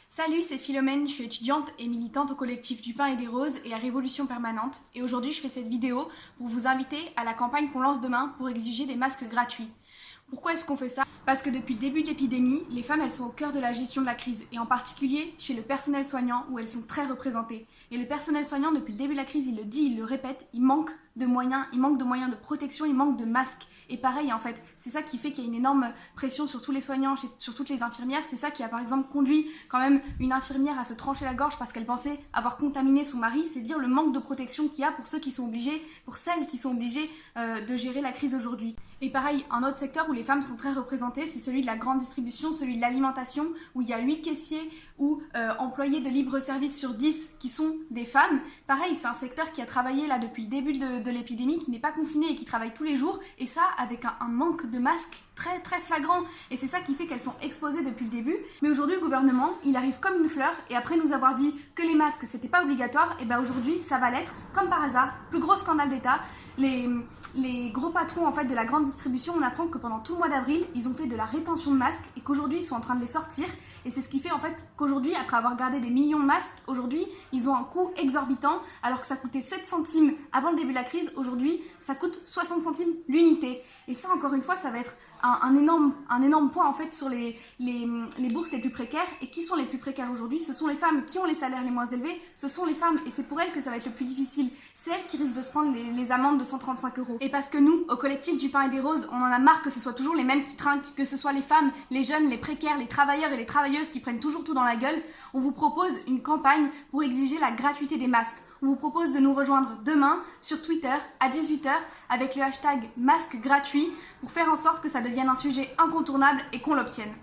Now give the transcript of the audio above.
Salut, c'est Philomène, je suis étudiante et militante au collectif du Pain et des Roses et à Révolution Permanente. Et aujourd'hui, je fais cette vidéo pour vous inviter à la campagne qu'on lance demain pour exiger des masques gratuits. Pourquoi est-ce qu'on fait ça? Parce que depuis le début de l'épidémie, les femmes elles sont au cœur de la gestion de la crise et en particulier chez le personnel soignant où elles sont très représentées. Et le personnel soignant depuis le début de la crise, il le dit, il le répète, il manque de moyens, de protection, il manque de masques. Et pareil en fait, c'est ça qui fait qu'il y a une énorme pression sur tous les soignants, sur toutes les infirmières. C'est ça qui a par exemple conduit quand même une infirmière à se trancher la gorge parce qu'elle pensait avoir contaminé son mari. C'est dire le manque de protection qu'il y a pour ceux qui sont obligés, pour celles qui sont obligées de gérer la crise aujourd'hui. Et pareil, un autre secteur où les femmes sont très représentées, c'est celui de la grande distribution, celui de l'alimentation, où il y a 8 caissiers ou employés de libre service sur 10 qui sont des femmes. Pareil, c'est un secteur qui a travaillé là depuis le début de l'épidémie, qui n'est pas confiné et qui travaille tous les jours, et ça avec un manque de masques très très flagrant. Et c'est ça qui fait qu'elles sont exposées depuis le début. Mais aujourd'hui, le gouvernement, il arrive comme une fleur, et après nous avoir dit que les masques c'était pas obligatoire, et ben aujourd'hui ça va l'être, comme par hasard. Plus gros scandale d'État, les gros patrons en fait de la grande distribution, on apprend que pendant tout le mois d'avril, ils ont fait de la rétention de masques et qu'aujourd'hui ils sont en train de les sortir. Et c'est ce qui fait en fait qu'aujourd'hui, après avoir gardé des millions de masques, aujourd'hui ils ont un coût exorbitant, alors que ça coûtait 7 centimes avant le début de la crise, aujourd'hui ça coûte 60 centimes l'unité. Et ça encore une fois, ça va être un énorme poids en fait sur les bourses les plus précaires. Et qui sont les plus précaires aujourd'hui? Ce sont les femmes qui ont les salaires les moins élevés, ce sont les femmes, et c'est pour elles que ça va être le plus difficile. C'est elles qui risquent de se prendre les amendes de 135 €. Et parce que nous, au collectif du Pain et des Roses, on en a marre que ce soit toujours les mêmes qui trinquent, que ce soit les femmes, les jeunes, les précaires, les travailleurs et les travailleuses qui prennent toujours tout dans la gueule. On vous propose une campagne pour exiger la gratuité des masques. On vous propose de nous rejoindre demain sur Twitter à 18 h avec le hashtag masque gratuit pour faire en sorte que ça devienne un sujet incontournable et qu'on l'obtienne.